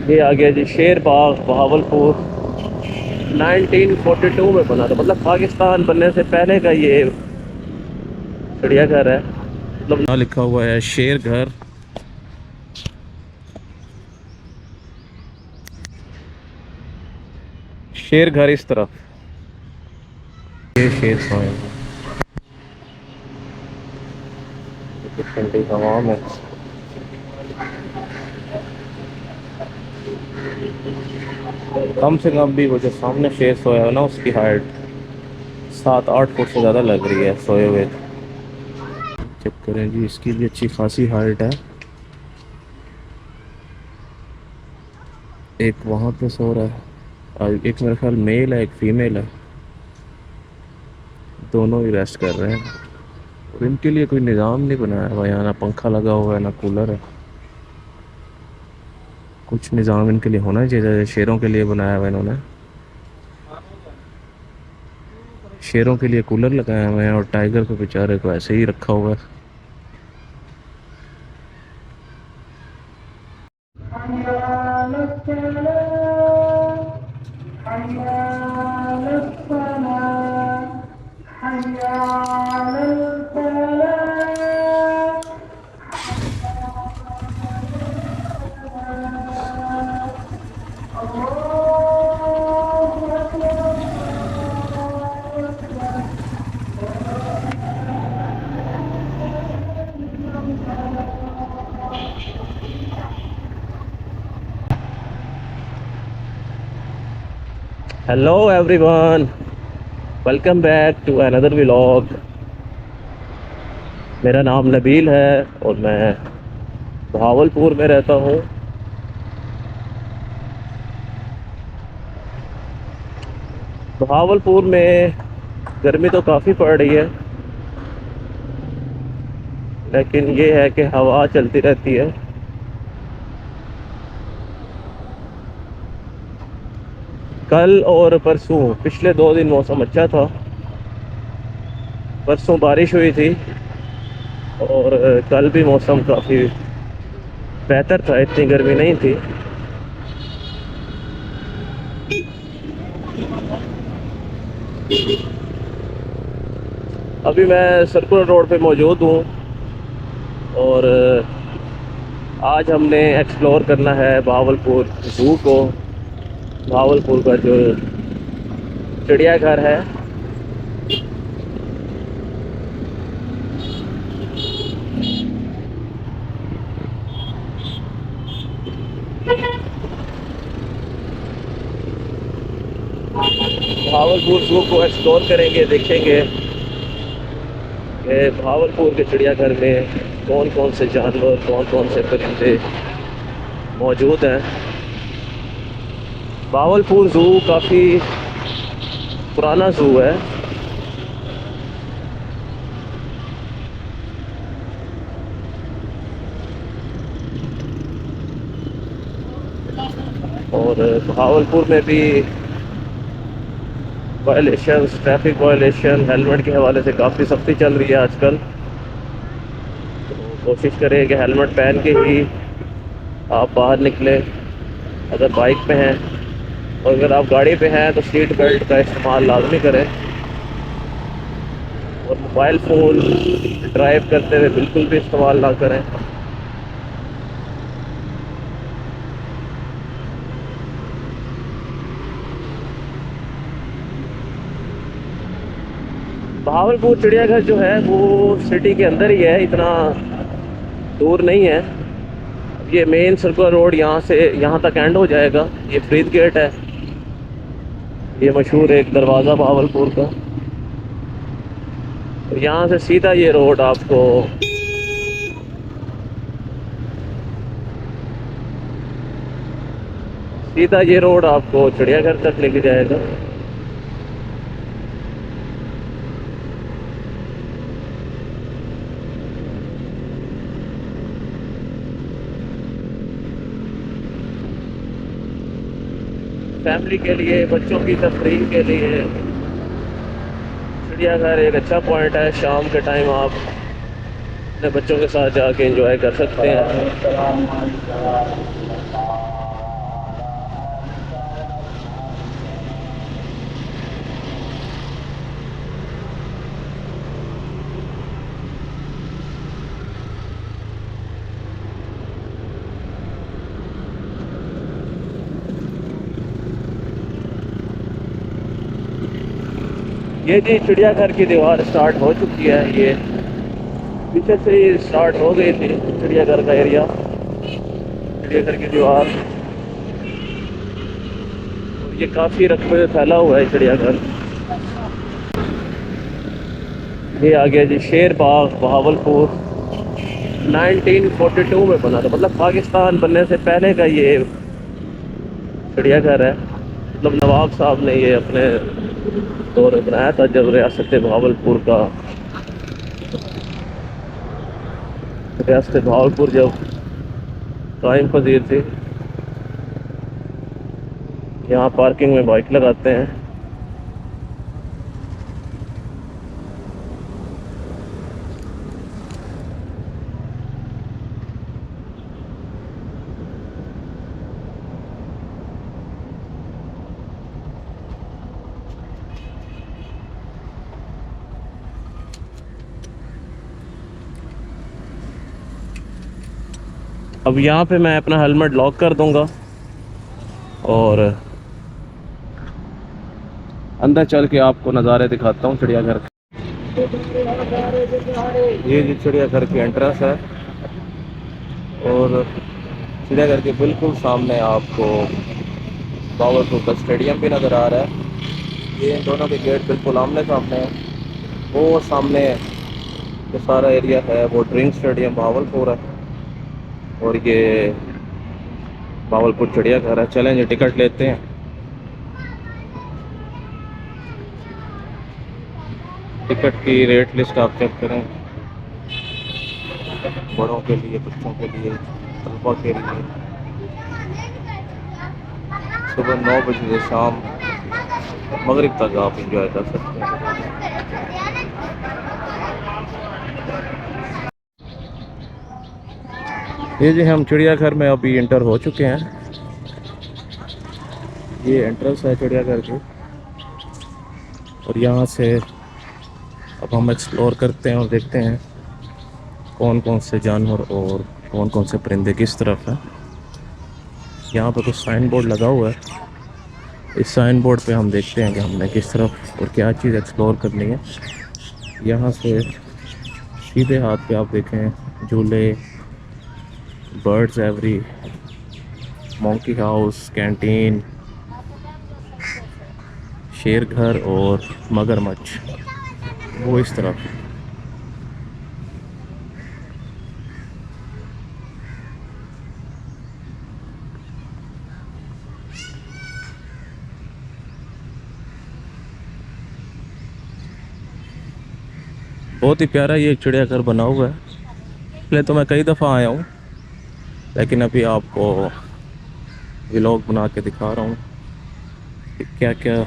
ये आ गया जी शेर बाग बहावलपुर। 1942 में बना था, मतलब पाकिस्तान बनने से पहले का ये चिड़ियाघर है। मतलब यहाँ लिखा हुआ है शेर घर। शेर घर इस तरफ, ये शेर सोए हैं। ठंडी हवा में कम से कम भी वो जो सामने शेर सोया है ना, उसकी हाइट 7-8 फुट से ज़्यादा लग रही है सोए हुए। चेक करें जी, इसकी भी अच्छी खासी हाइट है। एक वहाँ पे सो रहा है और एक मेरे ख्याल मेल है, एक फीमेल है। दोनों ही रेस्ट कर रहे हैं और इनके लिए कोई निज़ाम नहीं बनाया हुआ। यहाँ ना पंखा लगा हुआ है ना कूलर है। कुछ निज़ाम इनके लिए होना चाहिए। जैसे शेरों के लिए बनाया हुआ इन्होंने, शेरों के लिए कूलर लगाए हुए हैं और टाइगर को बेचारे को ऐसे ही रखा हुआ है। Hello everyone, welcome back to another vlog. मेरा नाम नबील है और मैं बहावलपुर में रहता हूँ। बहावलपुर में गर्मी तो काफ़ी पड़ रही है, लेकिन ये है कि हवा चलती रहती है। कल और परसों, पिछले 2 दिन मौसम अच्छा था। परसों बारिश हुई थी और कल भी मौसम काफ़ी बेहतर था, इतनी गर्मी नहीं थी। अभी मैं सर्कुलर रोड पे मौजूद हूँ और आज हमने एक्सप्लोर करना है बहावलपुर ज़ू को। बहावलपुर का जो चिड़ियाघर है, बहावलपुर ज़ू को एक्सप्लोर करेंगे, देखेंगे कि बहावलपुर के चिड़ियाघर में कौन कौन से जानवर, कौन कौन से परिंदे मौजूद हैं। बहावलपुर ज़ू काफ़ी पुराना ज़ू है। और बहावलपुर में भी वायलेशन, ट्रैफिक वायलेशन, हेलमेट के हवाले से काफ़ी सख्ती चल रही है आजकल। तो कोशिश करें कि हेलमेट पहन के ही आप बाहर निकलें अगर बाइक पे हैं, और अगर आप गाड़ी पे हैं तो सीट बेल्ट का इस्तेमाल लाजमी करें। और मोबाइल फ़ोन ड्राइव करते हुए बिल्कुल भी इस्तेमाल ना करें। बहावलपुर चिड़ियाघर जो है वो सिटी के अंदर ही है, इतना दूर नहीं है। ये मेन सर्कुलर रोड यहाँ से यहाँ तक एंड हो जाएगा। ये फरीद गेट है, ये मशहूर एक दरवाज़ा बहावलपुर का। तो यहाँ से सीधा ये रोड आपको चिड़ियाघर तक लेके जाएगा। फैमिली के लिए, बच्चों की तफरीह के लिए चिड़ियाघर एक अच्छा पॉइंट है। शाम के टाइम आप अपने बच्चों के साथ जाके एंजॉय कर सकते हैं। ये जी चिड़ियाघर की दीवार स्टार्ट हो चुकी है। ये पीछे से ही स्टार्ट हो गई थी चिड़ियाघर का एरिया, चिड़ियाघर की दीवार। और ये काफ़ी रकबे में फैला हुआ है चिड़ियाघर। ये आ गया जी शेर बाग बहावलपुर। 1942 में बना था, मतलब पाकिस्तान बनने से पहले का ये चिड़ियाघर है। मतलब नवाब साहब ने ये अपने दौर में बनाया था जब रियासत भावलपुर जब कायम पजीर थी। यहाँ पार्किंग में बाइक लगाते हैं। अब यहाँ पे मैं अपना हेलमेट लॉक कर दूंगा और अंदर चल के आपको नज़ारे दिखाता हूँ चिड़ियाघर के। ये जी चिड़ियाघर की एंट्रेंस है और चिड़ियाघर के बिल्कुल सामने आपको भावलपुर का स्टेडियम भी नज़र आ रहा है। ये इन दोनों के गेट बिल्कुल आमने सामने है। वो सामने जो सारा एरिया है वो ड्रीम स्टेडियम भावलपुर है और ये भावलपुर चिड़ियाघर है। चलें जी टिकट लेते हैं। टिकट की रेट लिस्ट आप चेक करें, बड़ों के लिए, बच्चों के लिए, तलबा के लिए। सुबह 9 बजे से शाम मगरिब तक आप इंजॉय कर सकते हैं। ये जी हम चिड़ियाघर में अभी इंटर हो चुके हैं। ये एंट्रेंस है चिड़ियाघर की और यहाँ से अब हम एक्सप्लोर करते हैं और देखते हैं कौन कौन से जानवर और कौन कौन से परिंदे किस तरफ है। यहाँ पर कुछ साइन बोर्ड लगा हुआ है। इस साइन बोर्ड पे हम देखते हैं कि हमने किस तरफ और क्या चीज़ एक्सप्लोर करनी है। यहाँ से सीधे हाथ पे आप देखें झूले, birds every, monkey house, canteen, शेर घर और मगरमच्छ, वो इस तरफ। बहुत ही प्यारा ये चिड़ियाघर बना हुआ है। पहले तो मैं कई दफ़ा आया हूँ लेकिन अभी आपको व्लॉग बना के दिखा रहा हूँ कि क्या क्या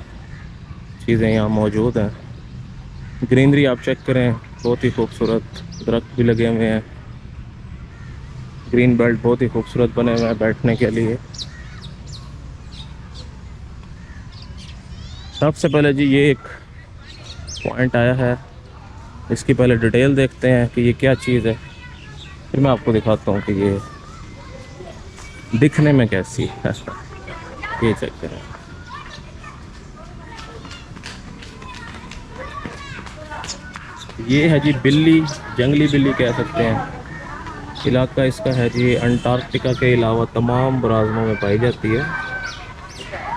चीज़ें यहाँ मौजूद हैं। ग्रीनरी आप चेक करें, बहुत ही खूबसूरत दरख्त भी लगे हुए हैं। ग्रीन बेल्ट बहुत ही खूबसूरत बने हुए हैं बैठने के लिए। सबसे पहले जी ये एक पॉइंट आया है, इसकी पहले डिटेल देखते हैं कि ये क्या चीज़ है, फिर मैं आपको दिखाता हूँ कि ये दिखने में कैसी है। ये चेक करें, ये है जी बिल्ली, जंगली बिल्ली कह सकते हैं। इलाका इसका है जी अंटार्कटिका के अलावा तमाम बराज़मों में पाई जाती है।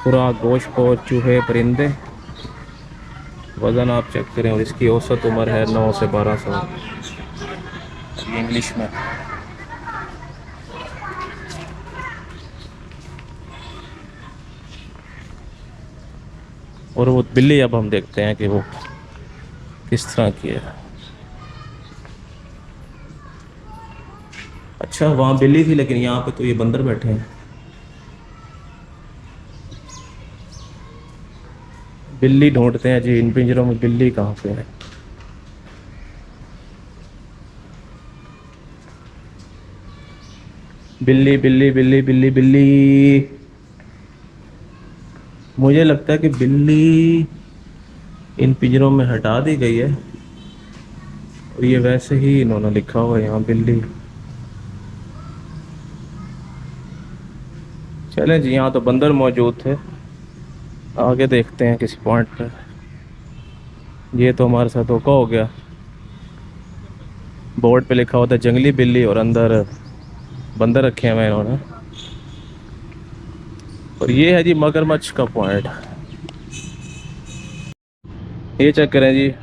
खुराक गोश्त और चूहे परिंदे। वज़न आप चेक करें और इसकी औसत उम्र है 9 से 12 साल। ये इंग्लिश में। और वो बिल्ली अब हम देखते हैं कि वो किस तरह की है। अच्छा वहाँ बिल्ली थी लेकिन यहाँ पे तो ये बंदर बैठे हैं। बिल्ली ढूंढते हैं जी इन पिंजरों में, बिल्ली कहाँ पे है। बिल्ली बिल्ली बिल्ली बिल्ली बिल्ली। मुझे लगता है कि बिल्ली इन पिंजरों में हटा दी गई है और ये वैसे ही इन्होंने लिखा हुआ है यहाँ बिल्ली। चलें जी, यहाँ तो बंदर मौजूद थे, आगे देखते हैं किसी पॉइंट पर। ये तो हमारे साथ धोखा हो गया। बोर्ड पे लिखा होता है जंगली बिल्ली और अंदर बंदर रखे हुए हैं इन्होंने। और ये है जी मगरमच्छ का पॉइंट। ये चेक करें जी,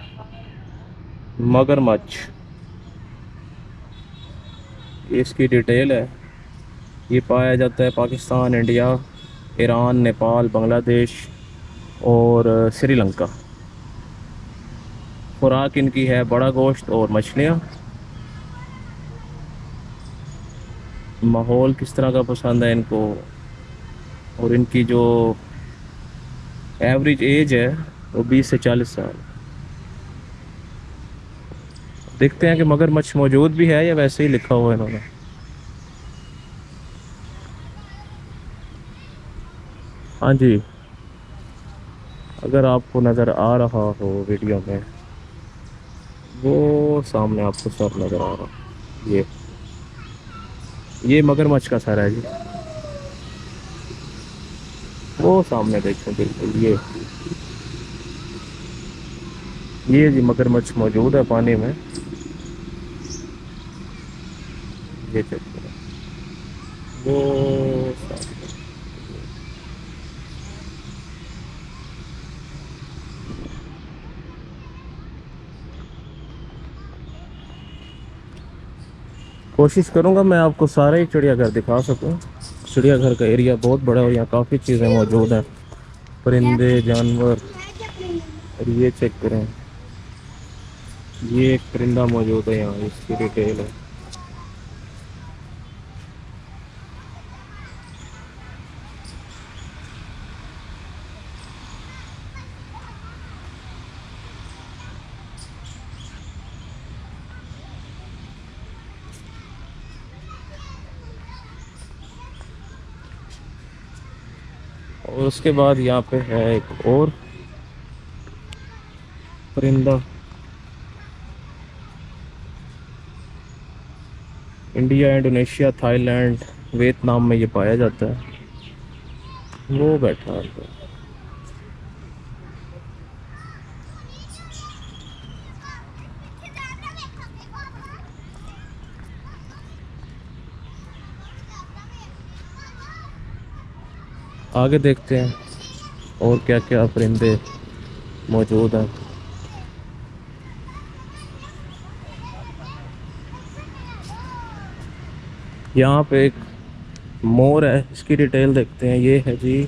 मगरमच्छ, ये इसकी डिटेल है। ये पाया जाता है पाकिस्तान, इंडिया, ईरान, नेपाल, बांग्लादेश और श्रीलंका। खुराक इनकी है बड़ा गोश्त और मछलियाँ। माहौल किस तरह का पसंद है इनको, और इनकी जो एवरेज एज है वो 20 से 40 साल। देखते हैं कि मगरमच्छ मौजूद भी है या वैसे ही लिखा हुआ है इन्होंने। हाँ जी, अगर आपको नज़र आ रहा हो वीडियो में, वो सामने आपको सर नज़र आ रहा, ये मगरमच्छ का सर है जी। वो सामने देखें, बिल्कुल ये जी मगरमच्छ मौजूद है पानी में। ये चेक करें, वो सामने। कोशिश करूंगा मैं आपको सारे ही चिड़ियाघर दिखा सकूं। चिड़ियाघर का एरिया बहुत बड़ा है और यहाँ काफ़ी चीज़ें मौजूद हैं, परिंदे, जानवर। और ये चेक करें, ये एक परिंदा मौजूद है यहाँ, इसकी डिटेल है। और उसके बाद यहाँ पे है एक और परिंदा। इंडिया, इंडोनेशिया, थाईलैंड, वियतनाम में ये पाया जाता है। वो बैठा है। आगे देखते हैं और क्या क्या परिंदे मौजूद हैं। यहाँ पे एक मोर है, इसकी डिटेल देखते हैं। ये है जी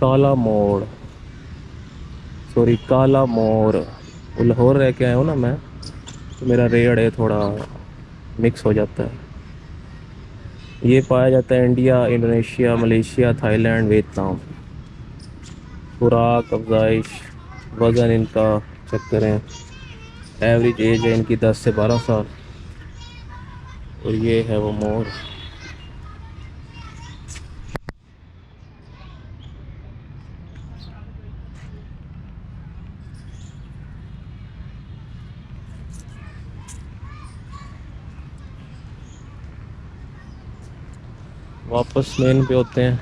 काला मोर, सॉरी काला मोर। वो लाहौर रह के आया हूँ ना मैं, तो मेरा रेड है थोड़ा मिक्स हो जाता है। ये पाया जाता है India, Indonesia, Malaysia, Thailand, Vietnam. खुराक, अफजाइश, वज़न इनका चेक करें। एवरेज एज है इनकी 10 से 12 साल। और ये है वो मोर। वापस मेन पे होते हैं।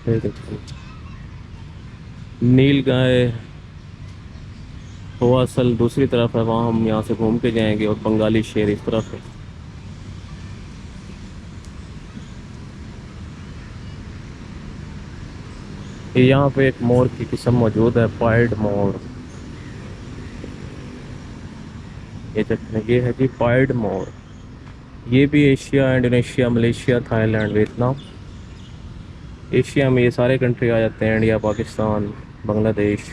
ये देखिए, नील गाय वो असल दूसरी तरफ है, वहाँ हम यहाँ से घूम के जाएंगे। और बंगाली शेर इस तरफ है। ये यहाँ पे एक मोर की किस्म मौजूद है, पाइड मोर। ये देखने, ये है जी पाइड मोर। ये भी Asia, Indonesia, Malaysia, Thailand, Vietnam. Asia में ये सारे कंट्री आ जाते हैं, इंडिया, पाकिस्तान, बांग्लादेश,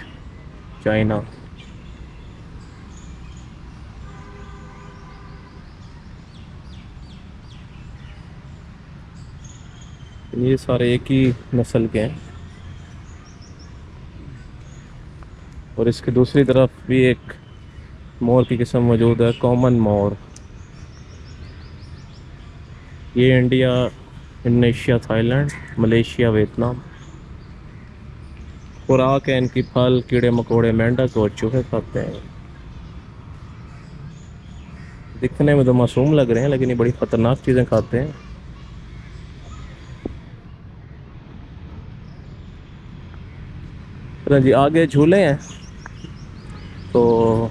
चाइना। ये सारे एक ही नस्ल के हैं। और इसकी दूसरी तरफ भी एक मोर की किस्म मौजूद है, कॉमन मोर। ये India, Indonesia, Thailand, Malaysia, Vietnam. खुराक है इनकी फल, कीड़े मकोड़े, मेंढक और चूहे खाते हैं। दिखने में तो मासूम लग रहे हैं लेकिन ये बड़ी ख़तरनाक चीज़ें खाते हैं। तो जी आगे झूले हैं, तो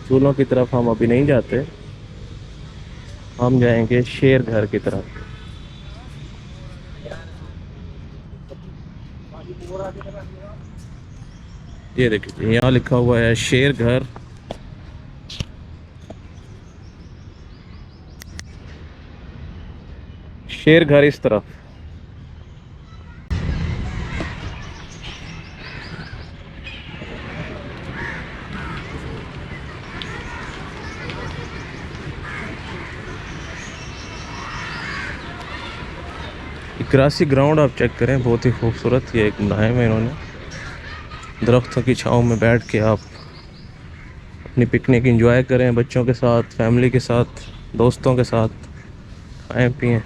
झूलों की तरफ हम अभी नहीं जाते, हम जाएंगे शेर घर की तरफ। ये देखिए यहाँ लिखा हुआ है शेर घर। शेर घर इस तरफ। ग्रासी ग्राउंड आप चेक करें, बहुत ही खूबसूरत ये एक बनाया है इन्होंने। दरख्तों की छांव में बैठ के आप अपनी पिकनिक एंजॉय करें, बच्चों के साथ, फैमिली के साथ, दोस्तों के साथ खाएं पिएं।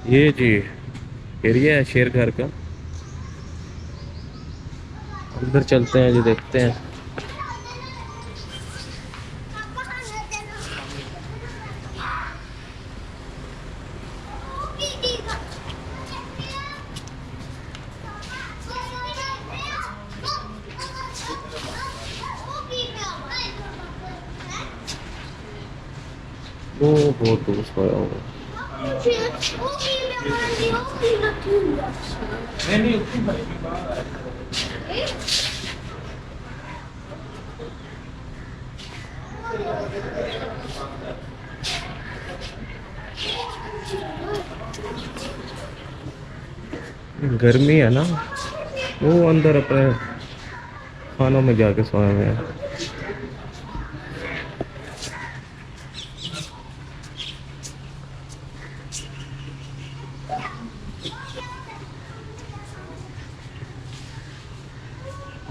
ये जी एरिया है शेर घर का। अंदर चलते हैं जी, देखते हैं। वो बहुत दूर सोया हुआ। गर्मी है ना, वो अंदर अपने खानों में जाके सोए हुए हैं।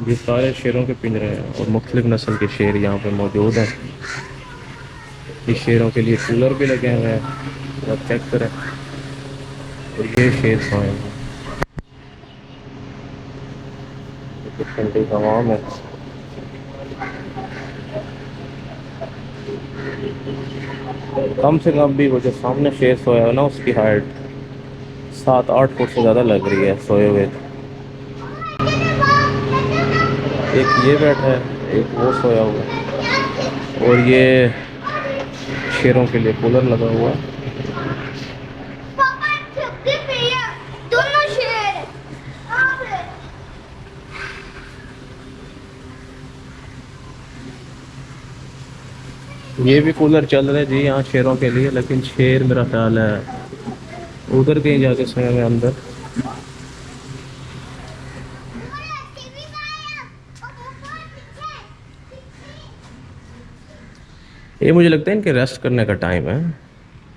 ये सारे शेरों के पिंजरे हैं और मुख्तलिफ नस्ल के शेर यहाँ पे मौजूद हैं। इस शेरों के लिए कूलर भी लगे हुए हैं, आप चेक करें। और ये शेर सोए हैं, ठंडी हवा में। कम से कम भी वो जो सामने शेर सोया है ना, उसकी हाइट 7-8 फुट से ज़्यादा लग रही है सोए हुए। एक ये बैठा है, एक वो सोया हुआ है, और ये शेरों के लिए कूलर लगा हुआ है। ये भी कूलर चल रहे जी यहाँ शेरों के लिए, लेकिन शेर मेरा ख्याल है उधर कहीं जाके सोए हुए अंदर। ये मुझे लगता है इनके रेस्ट करने का टाइम है,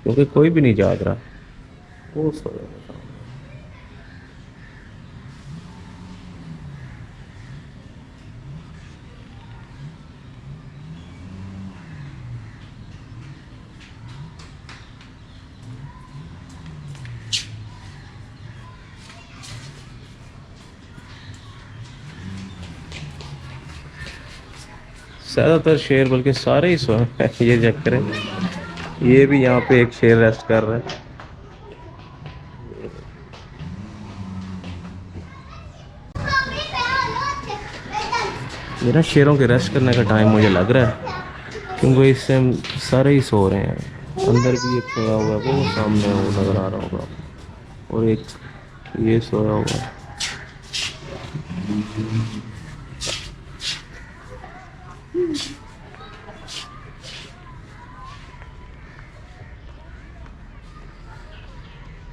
क्योंकि कोई भी नहीं जाग रहा। वो सो रहे हैं। ज़्यादातर शेर बल्कि सारे ही सोए हैं। ये चेक करें, ये भी यहाँ पे एक शेर रेस्ट कर रहा है। ये ना शेरों के रेस्ट करने का टाइम मुझे लग रहा है, क्योंकि इस टाइम सारे ही सो रहे हैं। अंदर भी एक सोया हुआ है, वो सामने वो नज़र आ रहा होगा, और एक ये सोया हुआ है।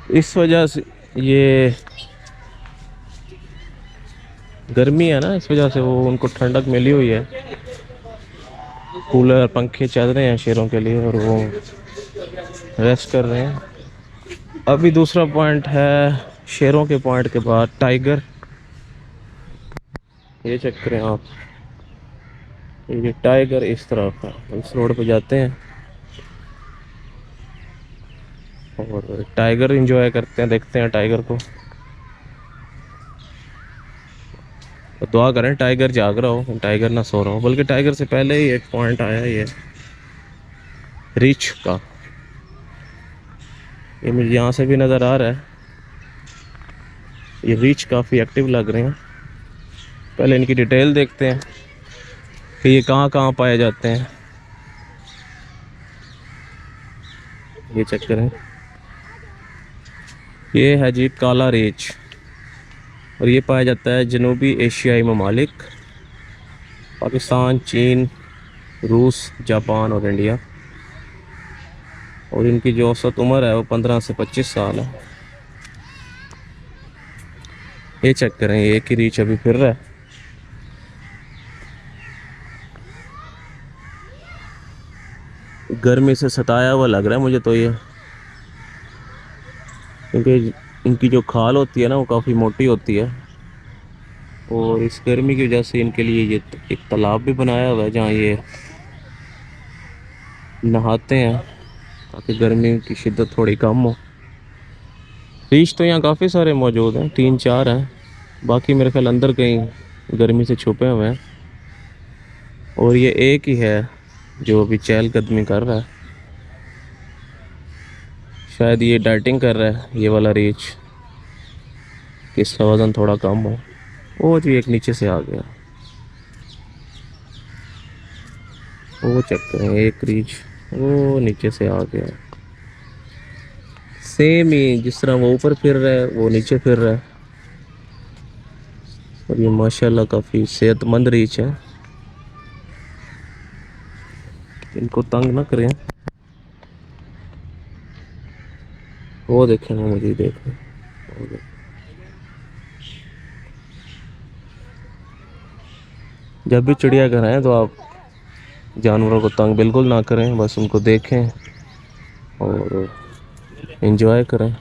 इस वजह से ये गर्मी है ना, इस वजह से वो उनको ठंडक मिली हुई है। कूलर पंखे चल रहे हैं शेरों के लिए, और वो रेस्ट कर रहे हैं। अभी दूसरा पॉइंट है शेरों के पॉइंट के बाद टाइगर। ये चेक करें आप, ये टाइगर इस तरफ है। इस रोड पे जाते हैं और टाइगर एंजॉय करते हैं, देखते हैं टाइगर को। तो दुआ करें टाइगर जाग रहा हो, टाइगर ना सो रहा हो। बल्कि टाइगर से पहले ही एक पॉइंट आया ये रीच का, ये मुझे यहाँ से भी नज़र आ रहा है। ये रीच काफ़ी एक्टिव लग रहे हैं। पहले इनकी डिटेल देखते हैं कि ये कहाँ कहाँ पाए जाते हैं। ये चेक करें, ये है जी काला रीच, और ये पाया जाता है जनूबी एशियाई ममालिक, पाकिस्तान, चीन, रूस, जापान और इंडिया। और इनकी जो औसत उम्र है वो 15 से 25 साल है। ये चेक करें, ये एक ही रीच अभी फिर रहा है। गर्मी से सताया हुआ लग रहा है मुझे तो ये, क्योंकि इनकी जो खाल होती है ना वो काफ़ी मोटी होती है। और इस गर्मी की वजह से इनके लिए ये एक तालाब भी बनाया हुआ है जहाँ ये नहाते हैं, ताकि गर्मी की शिद्दत थोड़ी कम हो। रीछ तो यहाँ काफ़ी सारे मौजूद हैं, 3-4 हैं। बाकी मेरे ख्याल अंदर कहीं गर्मी से छुपे हुए हैं। और ये एक ही है जो अभी चहलकदमी कर रहा है। शायद ये डाइटिंग कर रहा है ये वाला रीछ, कि इसका वज़न थोड़ा कम हो। वो जी एक नीचे से आ गया, वो चेक करें, एक रीछ वो नीचे से आ गया। सेम ही जिस तरह वो ऊपर फिर रहा है वो नीचे फिर रहा है। और ये माशाल्लाह काफ़ी सेहतमंद रीछ है, इनको तंग ना करें। वो देखें ना, मुझे देखें, वो देखें। जब भी चिड़ियाघर आए तो आप जानवरों को तंग बिल्कुल ना करें, बस उनको देखें और एंजॉय करें।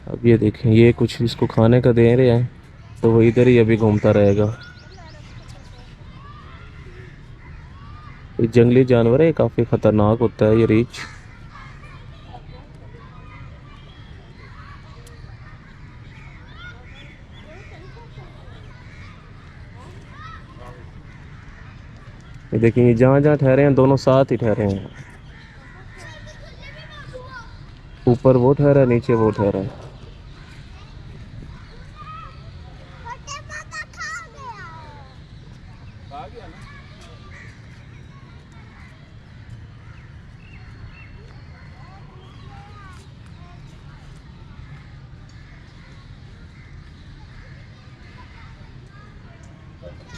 अब ये देखें, ये कुछ इसको खाने का दे रहे हैं तो वो इधर ही अभी घूमता रहेगा। ये जंगली जानवर है, काफ़ी ख़तरनाक होता है ये रीछ। ये देखिए, ये जहाँ जहाँ ठहरे हैं दोनों साथ ही ठहरे हैं। ऊपर वो ठहरा है, नीचे वो ठहरा है।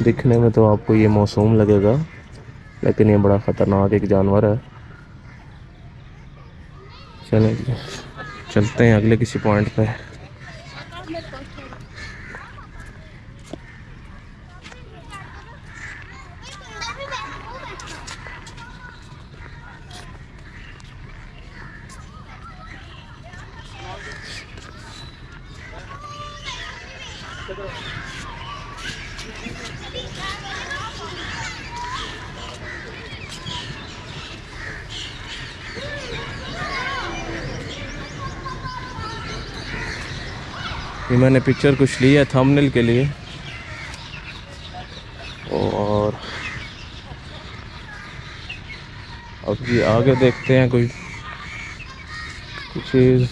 दिखने में तो आपको ये मासूम लगेगा, लेकिन ये बड़ा ख़तरनाक एक जानवर है। चलें चलते हैं अगले किसी पॉइंट पे। ये मैंने पिक्चर कुछ ली है थंबनेल के लिए, और अब ये आगे देखते हैं कोई चीज़।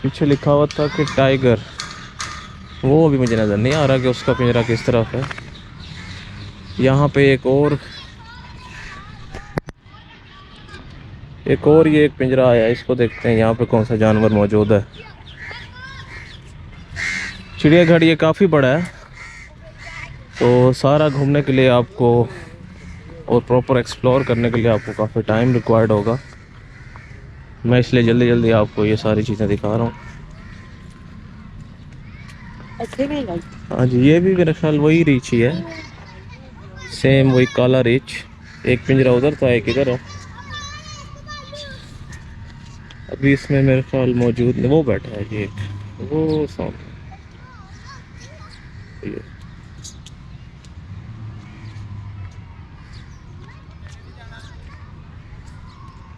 पीछे लिखा हुआ था कि टाइगर, वो अभी मुझे नज़र नहीं आ रहा कि उसका पिंजरा किस तरफ है। यहाँ पे एक और ये एक पिंजरा आया, इसको देखते हैं यहाँ पे कौन सा जानवर मौजूद है। चिड़ियाघर ये काफ़ी बड़ा है, तो सारा घूमने के लिए आपको और प्रॉपर एक्सप्लोर करने के लिए आपको काफ़ी टाइम रिक्वायर्ड होगा। मैं इसलिए जल्दी जल्दी आपको ये सारी चीज़ें दिखा रहा हूँ। हाँ जी, ये भी मेरे ख्याल वही रीछ ही है, सेम वही काला रीछ। एक पिंजरा उधर था, एक इधर है। अभी इसमें मेरे ख्याल मौजूद वो बैठा है जी, एक वो सामने।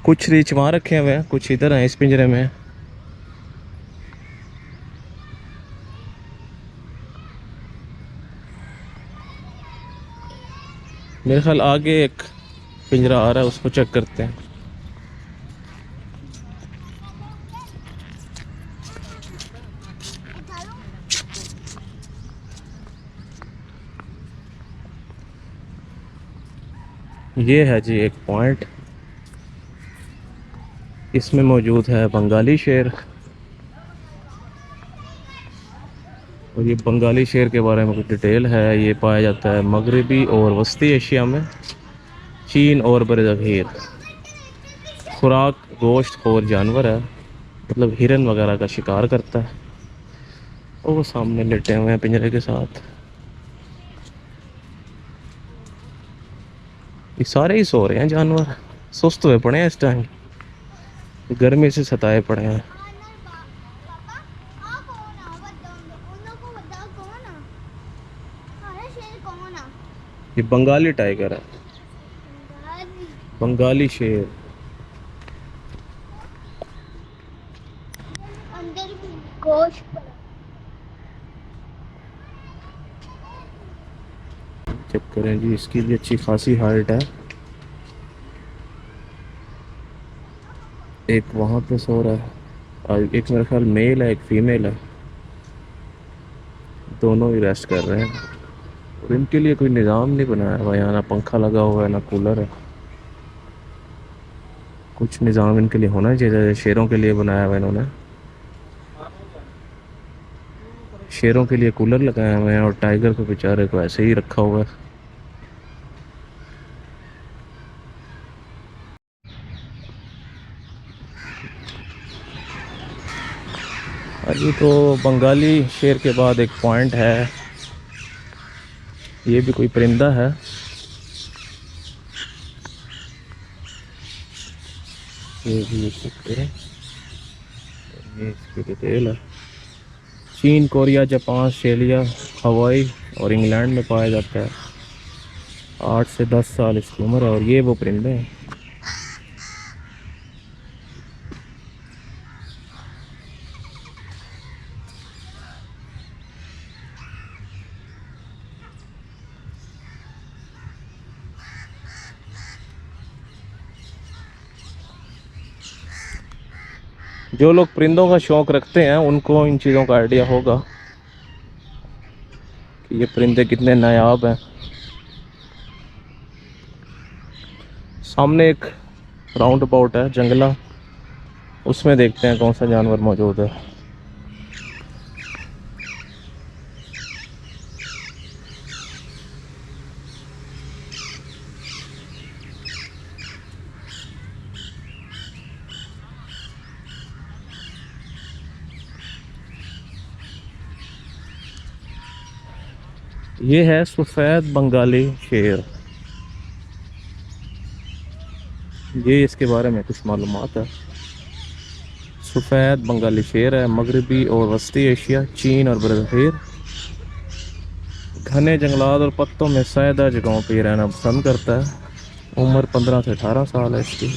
कुछ रीछ वहाँ रखे हुए हैं, कुछ इधर हैं इस पिंजरे में। मेरे ख्याल आगे एक पिंजरा आ रहा है, उसको चेक करते हैं। ये है जी एक पॉइंट, इसमें मौजूद है बंगाली शेर। और ये बंगाली शेर के बारे में कुछ डिटेल है। ये पाया जाता है मगरबी और वस्ती एशिया में, चीन और बरज़गीर। खुराक गोश्त खोर जानवर है, मतलब हिरन वगैरह का शिकार करता है। और वो सामने लेटे हुए हैं पिंजरे के साथ। ये सारे ही सो रहे हैं जानवर, सुस्त हुए पड़े हैं इस टाइम, गर्मी से सताए पड़े हैं। ये बंगाली टाइगर है, बंगाली शेर। अंदर भी गोश्त पड़ा। चेक करें जी, इसकी भी अच्छी खासी हाइट है। एक वहाँ पे सो रहा है और एक मेरे ख्याल मेल है, एक फीमेल है। दोनों ही रेस्ट कर रहे हैं। और इनके लिए कोई निज़ाम नहीं बनाया हुआ, यहाँ ना पंखा लगा हुआ है ना कूलर है। कुछ निज़ाम इनके लिए होना चाहिए, जैसे शेरों के लिए बनाया हुआ इन्होंने। शेरों के लिए कूलर लगाए हुए हैं और टाइगर को बेचारे को ऐसे ही रखा हुआ है। और ये तो बंगाली शेर के बाद एक पॉइंट है, ये भी कोई परिंदा है। ये भी देख सकते हैं, ये इसकी डिटेल है। चीन, कोरिया, जापान, ऑस्ट्रेलिया, हवाई और इंग्लैंड में पाया जाता है। 8 से 10 साल इसकी उम्र है। और ये वो परिंदे हैं। जो लोग परिंदों का शौक़ रखते हैं उनको इन चीज़ों का आइडिया होगा कि ये परिंदे कितने नायाब हैं। सामने एक राउंड अबाउट है जंगला, उसमें देखते हैं कौन सा जानवर मौजूद है। ये है सफ़ेद बंगाली शेर। ये इसके बारे में कुछ मालूमात है। सफ़ेद बंगाली शेर है, मगरबी और वस्ती एशिया, चीन और बरज़गीर। घने जंगलात और पत्तों में सायदा जगहों पर रहना पसंद करता है। उम्र 15 से 18 साल है इसकी।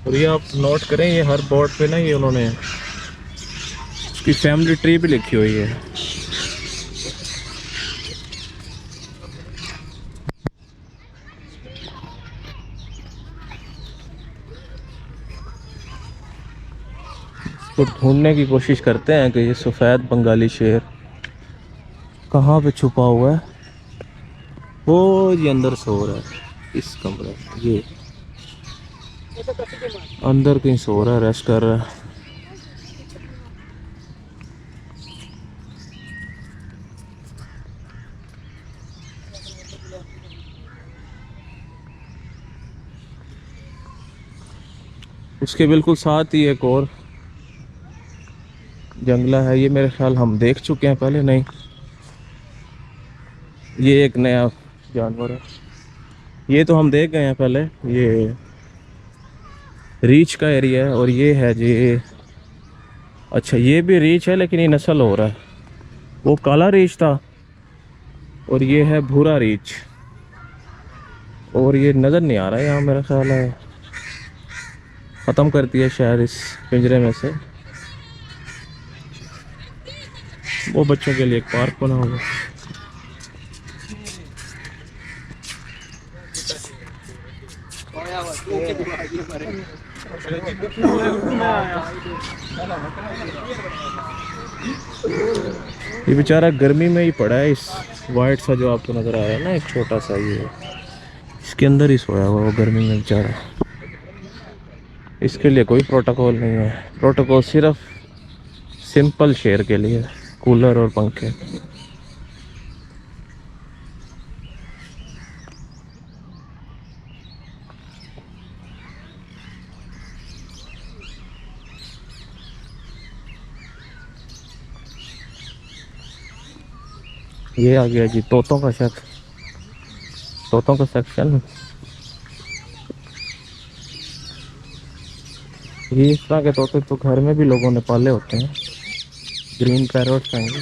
और ये आप नोट करें, ये हर बोर्ड पे ना ये उन्होंने उसकी फैमिली ट्री भी लिखी हुई है। तो ढूंढने की कोशिश करते हैं कि ये सफ़ेद बंगाली शेर कहाँ पे छुपा हुआ है। वो ये अंदर सो रहा है इस कमरे में, ये अंदर कहीं सो रहा है, रेस्ट कर रहा है। उसके बिल्कुल साथ ही एक और जंगला है। ये मेरे ख्याल हम देख चुके हैं पहले, नहीं ये एक नया जानवर है। ये तो हम देख गए हैं पहले, ये रीच का एरिया है। और ये है जी, अच्छा ये भी रीच है लेकिन ये नस्ल हो रहा है। वो काला रीच था और ये है भूरा रीच। और ये नज़र नहीं आ रहा है यहाँ मेरा ख्याल है। ख़त्म करती है शायद इस पिंजरे में से। वो बच्चों के लिए एक पार्क बना हुआ है। ये बेचारा गर्मी में ही पड़ा है। इस वाइट सा जो आपको नज़र आ रहा है ना, एक छोटा सा, ये इसके अंदर ही सोया हुआ वो गर्मी में बेचारा। इसके लिए कोई प्रोटोकॉल नहीं है। प्रोटोकॉल सिर्फ सिंपल शेयर के लिए, कूलर और पंखे। ये आ गया जी तोतों का तोतों का सेक्शन। ये इस तरह के तोते तो घर में भी लोगों ने पाले होते हैं। ग्रीन पैरोट्स हैं ये।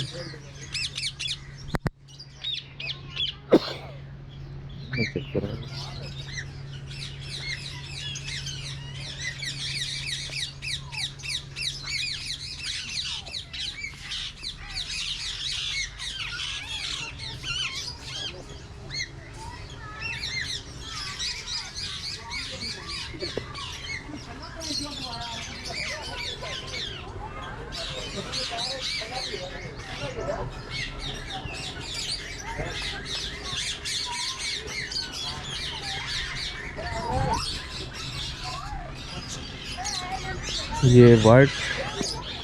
चेक करो। ये वाइट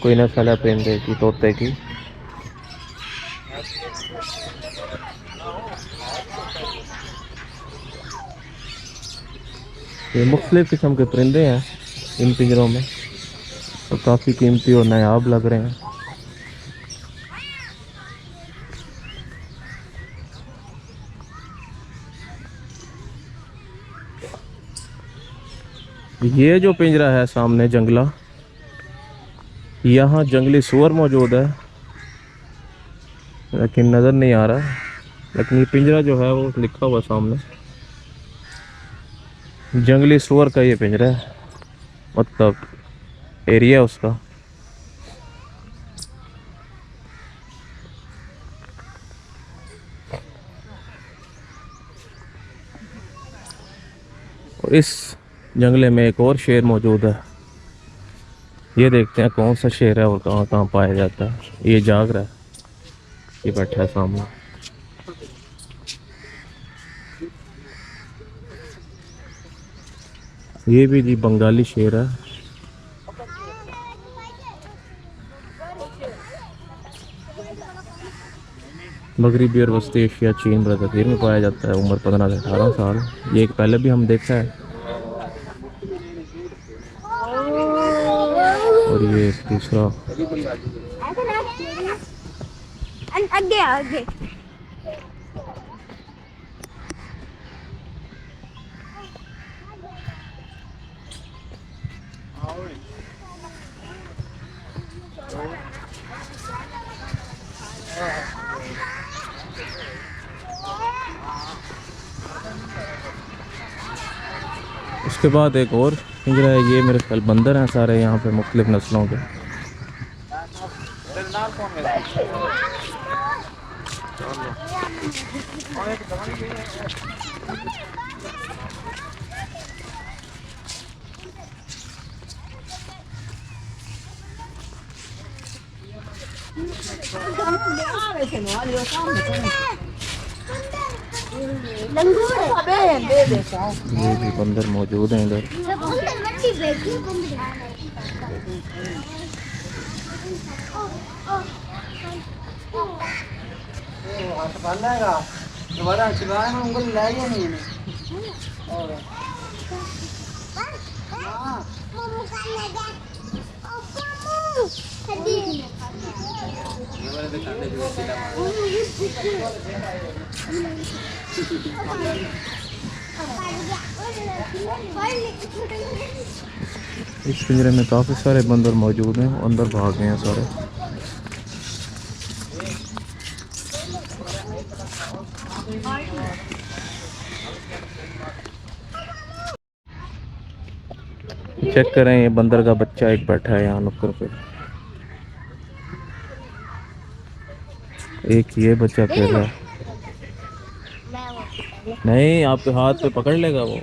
कोई नस्ल है परिंदे की, तोते की। ये मुख्तलिफ किस्म के परिंदे हैं इन पिंजरों में, तो काफ़ी कीमती और नायाब लग रहे हैं। ये जो पिंजरा है सामने जंगला, यहाँ जंगली सूअर मौजूद है लेकिन नज़र नहीं आ रहा। लेकिन ये पिंजरा जो है वो लिखा हुआ सामने, जंगली सूअर का ये पिंजरा है, मतलब एरिया उसका। और इस जंगले में एक और शेर मौजूद है। ये देखते हैं कौन सा शेर है और कहाँ कहाँ पाया जाता है। ये जाग रहा है, ये बैठा है सामने। ये भी जी बंगाली शेर है। मगरबी और वस्ती एशिया, चीन, ब्राज़ील में पाया जाता है। उम्र 15 से 18 साल। ये एक पहले भी हम देखा है। और ये दूसरा आगे आगे। उसके बाद एक और पिंजरा है। ये मेरे ख्याल बंदर हैं सारे यहाँ पे, मुख्तलिफ नस्लों के। ये भी बंदर मौजूद हैं इधर। इस पिंजरे में काफ़ी सारे बंदर मौजूद हैं, अंदर भाग गए हैं सारे। चेक करें, ये बंदर का बच्चा एक बैठा है यहाँ नुक्कड़ पे। एक ये बच्चा खेल रहा है। नहीं, आपके हाथ पे पकड़ लेगा वो।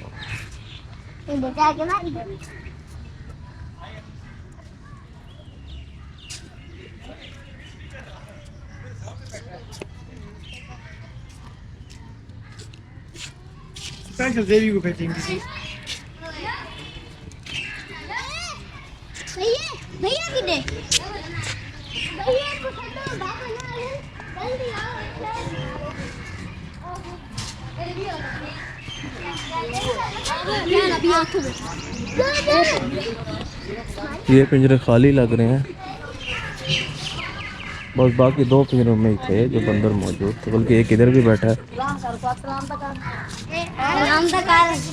Penso devi ripetere. भैया भैया किधर भैया को खत्म बाबा ना जल्दी आओ। ये पिंजरे खाली लग रहे हैं, बस बाकी 2 पिंजरों में ही थे जो बंदर मौजूद थे, बल्कि एक इधर भी बैठा है। हम तक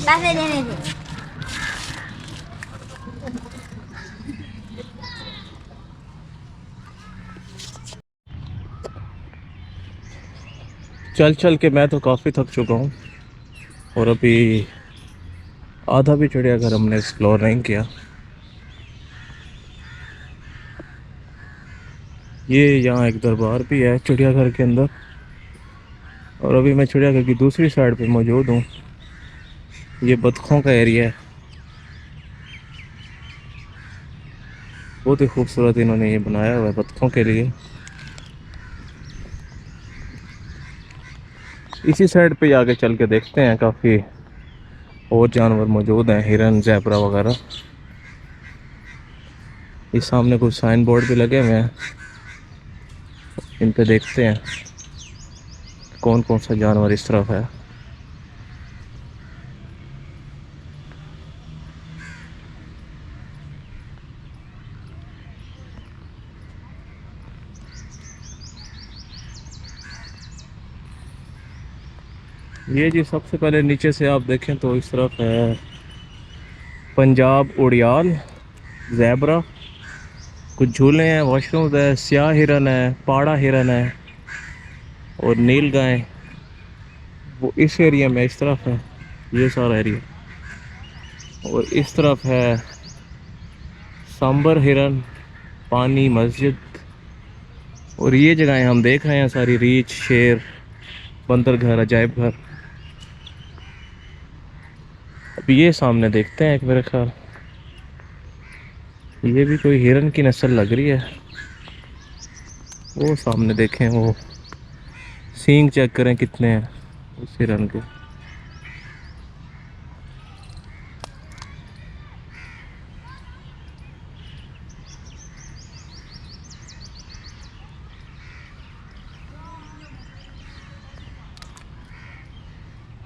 पैसे देने थे। चल चल के मैं तो काफ़ी थक चुका हूँ, और अभी आधा भी चिड़ियाघर हमने एक्सप्लोर नहीं किया। ये यहाँ एक दरबार भी है चिड़ियाघर के अंदर, और अभी मैं चिड़ियाघर की दूसरी साइड पे मौजूद हूँ। ये बतखों का एरिया है, बहुत ही खूबसूरत इन्होंने ये बनाया हुआ है बतखों के लिए। इसी साइड पे आगे चल के देखते हैं, काफ़ी और जानवर मौजूद हैं, हिरन, ज़ेब्रा वगैरह। इस सामने कुछ साइन बोर्ड भी लगे हुए हैं, इन पे देखते हैं कौन कौन सा जानवर इस तरफ है। ये जी सबसे पहले नीचे से आप देखें तो इस तरफ है पंजाब उड़ियाल, ज़ेब्रा, कुछ झूले हैं, वॉशरूम है, स्याह हिरन है, पाड़ा हिरन है और नील गाय। वो इस एरिया में इस तरफ है, ये सारा एरिया। और इस तरफ है सांबर हिरन, पानी, मस्जिद। और ये जगहें हम देख रहे हैं सारी, रीछ, शेर, बंदर घर, अजायब घर। अब ये सामने देखते हैं एक, मेरे ख्याल ये भी कोई हिरन की नस्ल लग रही है। वो सामने देखें, वो सींग चेक करें कितने हैं उस हिरन के।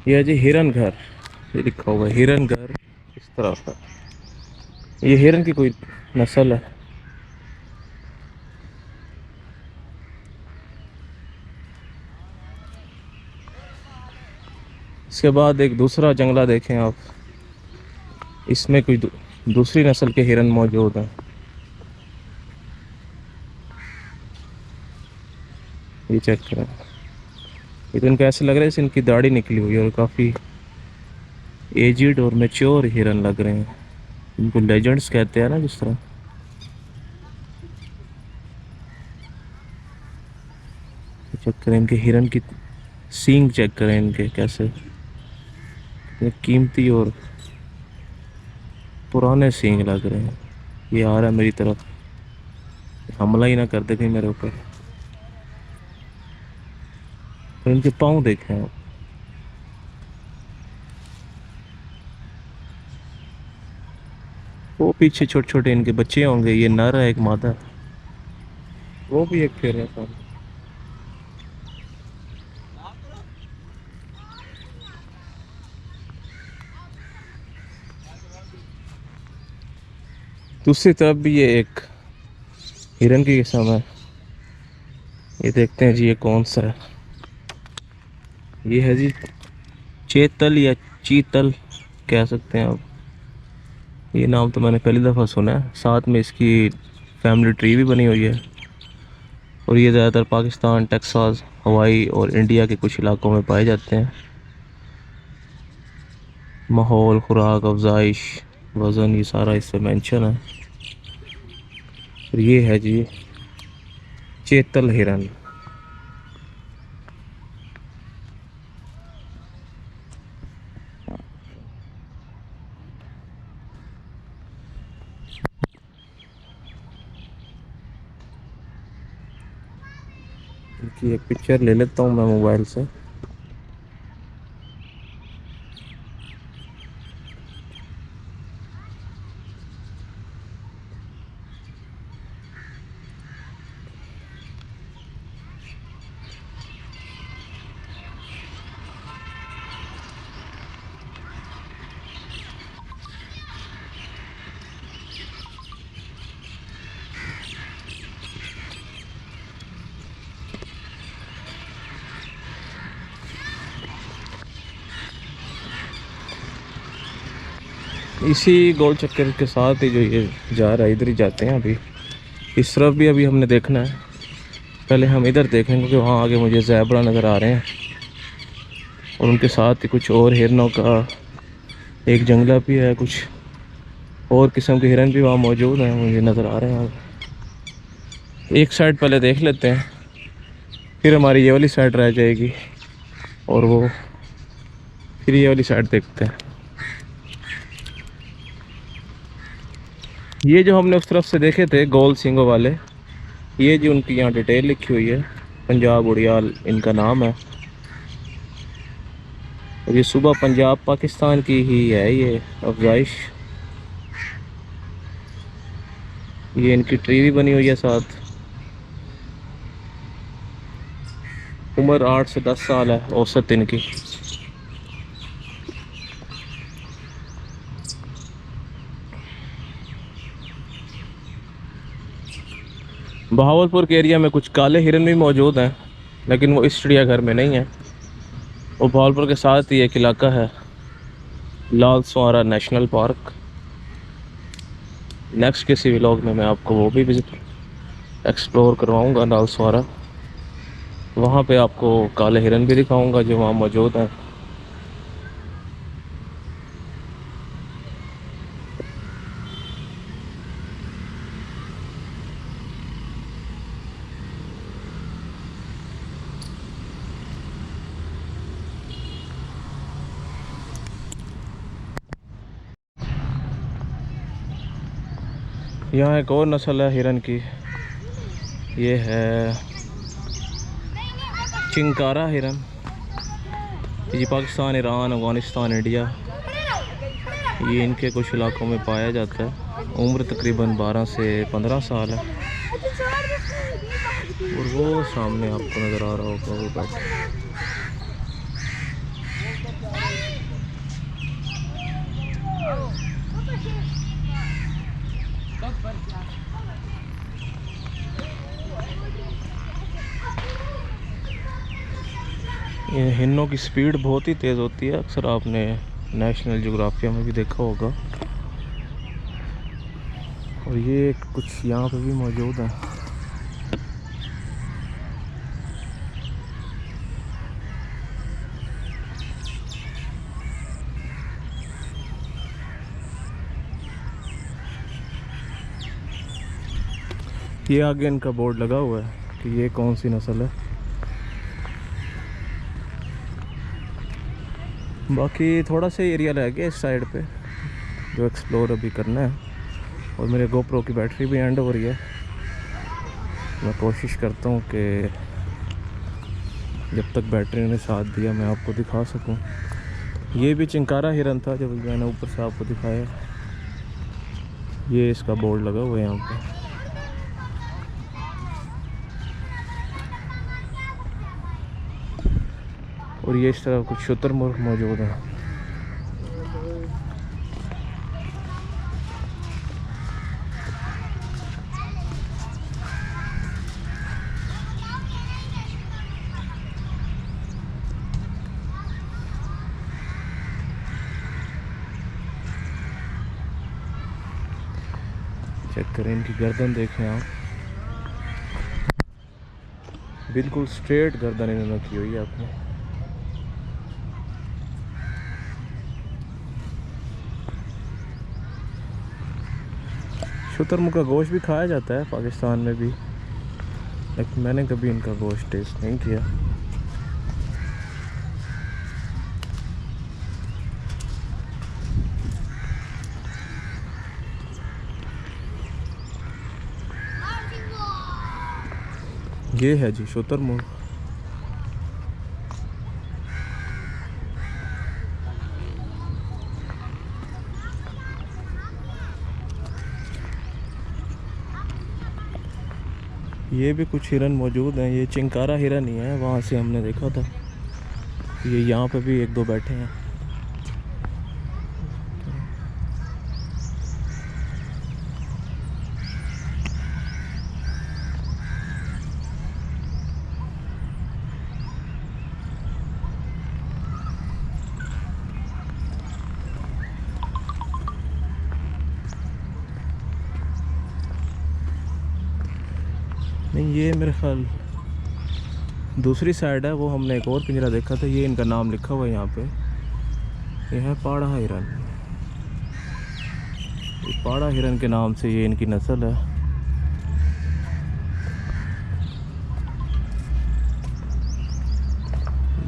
ये जी हिरन घर, ये लिखा हुआ है हिरन घर, इस तरफ है। ये हिरन की कोई नस्ल है। इसके बाद एक दूसरा जंगला देखें आप, इसमें कोई दूसरी नस्ल के हिरन मौजूद हैं। ये चेक करें, ये तो इनको ऐसे लग रहा है जैसे इनकी दाढ़ी निकली हुई है, और काफ़ी एजिड और मैच्योर हिरन लग रहे हैं। इनको लेजेंड्स कहते हैं ना जिस तरह। चेक करें इनके हिरन की सींग, चेक करें इनके कैसे, इतने कीमती और पुराने सींग लग रहे हैं। ये आ रहा है मेरी तरफ, हमला ही ना कर दे कहीं मेरे ऊपर। तो इनके पाँव देखें आप, वो पीछे छोटे छोटे इनके बच्चे होंगे। ये नर है, एक मादा है, वो भी एक फिर है सामने। दूसरी तरफ भी ये एक हिरन की किस्म है। ये देखते हैं जी, ये कौन सा है। ये है जी चेतल या चीतल कह सकते हैं आप। ये नाम तो मैंने पहली दफ़ा सुना है। साथ में इसकी फैमिली ट्री भी बनी हुई है। और ये ज़्यादातर पाकिस्तान, टेक्सास, हवाई और इंडिया के कुछ इलाकों में पाए जाते हैं। माहौल, खुराक, अफजाइश, वज़न ये सारा इससे मेंशन है। और ये है जी चेतल हिरन। इनकी एक पिक्चर ले लेता हूँ मैं मोबाइल से। इसी गोल चक्कर के साथ ही जो ये जा रहा है, इधर ही जाते हैं अभी। इस तरफ भी अभी हमने देखना है, पहले हम इधर देखेंगे क्योंकि वहाँ आगे मुझे ज़ेबरा नज़र आ रहे हैं और उनके साथ ही कुछ और हिरनों का एक जंगला भी है, कुछ और किस्म के हिरन भी वहाँ मौजूद हैं, मुझे नज़र आ रहे हैं। एक साइड पहले देख लेते हैं, फिर हमारी ये वाली साइड रह जाएगी और वो फिर ये वाली साइड देखते हैं। ये जो हमने उस तरफ से देखे थे गोल सींगों वाले, ये जी उनकी यहाँ डिटेल लिखी हुई है, पंजाब उड़ियाल इनका नाम है। और ये सुबह पंजाब पाकिस्तान की ही है ये अफजाइश। ये इनकी ट्री भी बनी हुई है साथ। उम्र 8 से 10 साल है औसत इनकी। बहावलपुर के एरिया में कुछ काले हिरन भी मौजूद हैं, लेकिन वो इस चिड़ियाघर में नहीं है। वो बहावलपुर के साथ ही एक इलाका है लाल सुआरा नेशनल पार्क। नेक्स्ट किसी व्लॉग में मैं आपको वो भी विजिट एक्सप्लोर करवाऊंगा लाल सुआरा। वहाँ पे आपको काले हिरन भी दिखाऊंगा जो वहाँ मौजूद हैं। यहाँ एक और नस्ल है हिरन की, ये है चिंकारा हिरन। ये पाकिस्तान, ईरान, अफ़गानिस्तान, इंडिया, ये इनके कुछ इलाकों में पाया जाता है। उम्र तकरीबन 12 से 15 साल है। और वो सामने आपको नज़र आ रहा होगा वो बैठा। ये हिरनों की स्पीड बहुत ही तेज़ होती है, अक्सर आपने नेशनल ज्योग्राफिया में भी देखा होगा। और ये कुछ यहाँ पे भी मौजूद है। ये आगे इनका बोर्ड लगा हुआ है कि ये कौन सी नस्ल है। बाकी थोड़ा सा एरिया रह गया इस साइड पे जो एक्सप्लोर अभी करना है। और मेरे गोप्रो की बैटरी भी एंड हो रही है। मैं कोशिश करता हूँ कि जब तक बैटरी ने साथ दिया मैं आपको दिखा सकूँ। ये भी चिंकारा हिरन था जब मैंने ऊपर से आपको दिखाया। ये इसका बोर्ड लगा हुआ है यहाँ पे। और ये इस तरह कुछ शुतुरमुर्ग मौजूद हैं। चेक करें इनकी गर्दन, देखें आप, बिल्कुल स्ट्रेट गर्दन इन्होंने की हुई है आपने। शुतुरमुर्ग का गोश्त भी खाया जाता है पाकिस्तान में भी, लेकिन मैंने कभी इनका गोश्त टेस्ट नहीं किया। ये है जी शुतुरमुर्ग। ये भी कुछ हिरन मौजूद हैं। ये चिंकारा हिरन ही है, वहाँ से हमने देखा था। ये यहाँ पे भी एक दो बैठे हैं। नहीं, ये मेरे ख्याल दूसरी साइड है, वो हमने एक और पिंजरा देखा था। ये इनका नाम लिखा हुआ है यहाँ पे। ये है पाड़ा हिरन। ये पाड़ा हिरन के नाम से ये इनकी नस्ल है।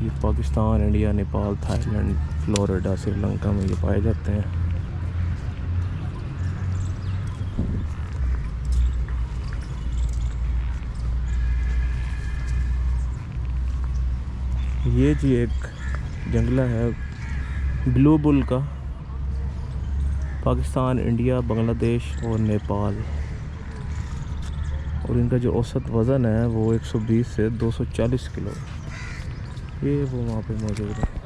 ये Pakistan, India, Nepal, Thailand, Florida, Sri Lanka में ये पाए जाते हैं। ये जी एक जंगला है ब्लू बुल का। पाकिस्तान, इंडिया, बांग्लादेश और नेपाल। और इनका जो औसत वज़न है वो 120 से 240 किलो। ये वो वहाँ पे मौजूद है।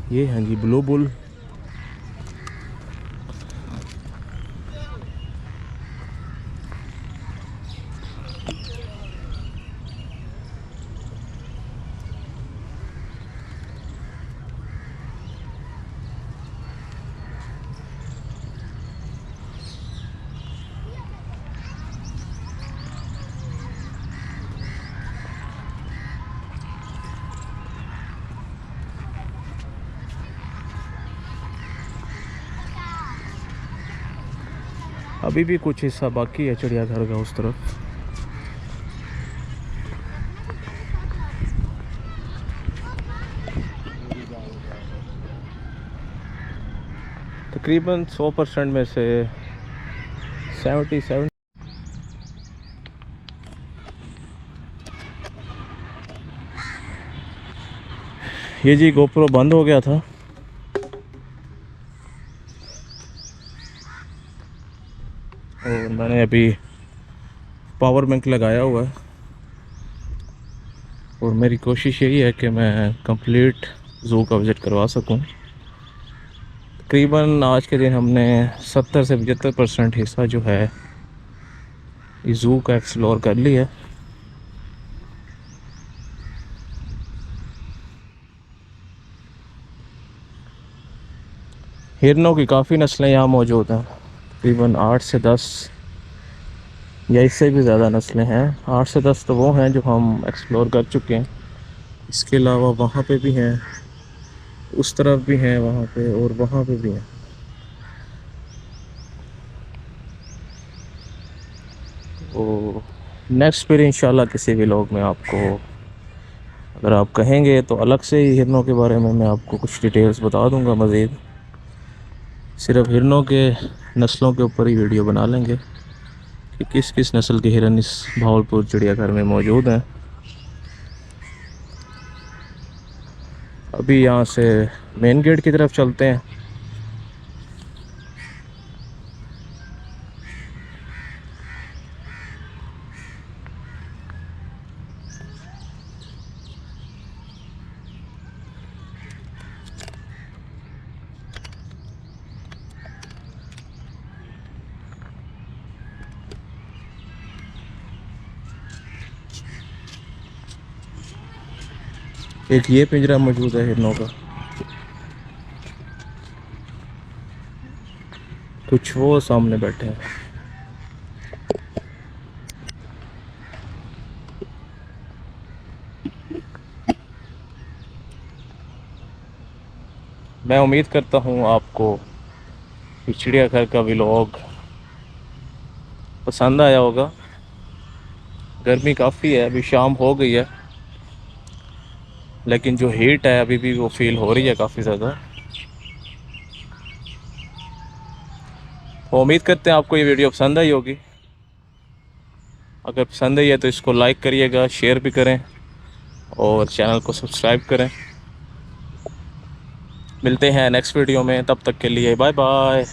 ये हैं जी ब्लू बुल। अभी भी कुछ हिस्सा बाकी है चिड़ियाघर का उस तरफ। तकरीबन 100% में से 77। ये जी गोप्रो बंद हो गया था, और मैंने अभी पावर बैंक लगाया हुआ है। और मेरी कोशिश यही है कि मैं कंप्लीट ज़ू का विज़िट करवा सकूं। तकरीबन आज के दिन हमने 70 से 75% हिस्सा जो है इस ज़ू का एक्सप्लोर कर लिया है। हिरनों की काफ़ी नस्लें यहाँ मौजूद हैं। तकरीबन 8 से 10 या इससे भी ज़्यादा नस्लें हैं। 8 से 10 तो वो हैं जो हम एक्सप्लोर कर चुके हैं। इसके अलावा वहाँ पे भी हैं, उस तरफ भी हैं, वहाँ पे और वहाँ पे भी हैं। तो नेक्स्ट फिर इंशाल्लाह किसी भी व्लॉग में आपको, अगर आप कहेंगे तो अलग से ही हिरनों के बारे में मैं आपको कुछ डिटेल्स बता दूंगा। मज़ीद सिर्फ हिरनों के नस्लों के ऊपर ही वीडियो बना लेंगे कि किस किस नस्ल के हिरन इस भावलपुर चिड़ियाघर में मौजूद हैं। अभी यहाँ से मेन गेट की तरफ चलते हैं। एक ये पिंजरा मौजूद है हिरनों का, कुछ वो सामने बैठे हैं। मैं उम्मीद करता हूँ आपको चिड़ियाघर का व्लॉग पसंद आया होगा। गर्मी काफ़ी है, अभी शाम हो गई है, लेकिन जो हीट है अभी भी वो फील हो रही है काफ़ी ज़्यादा। तो उम्मीद करते हैं आपको ये वीडियो पसंद आई होगी। अगर पसंद आई है तो इसको लाइक करिएगा, शेयर भी करें और चैनल को सब्सक्राइब करें। मिलते हैं नेक्स्ट वीडियो में, तब तक के लिए बाय बाय।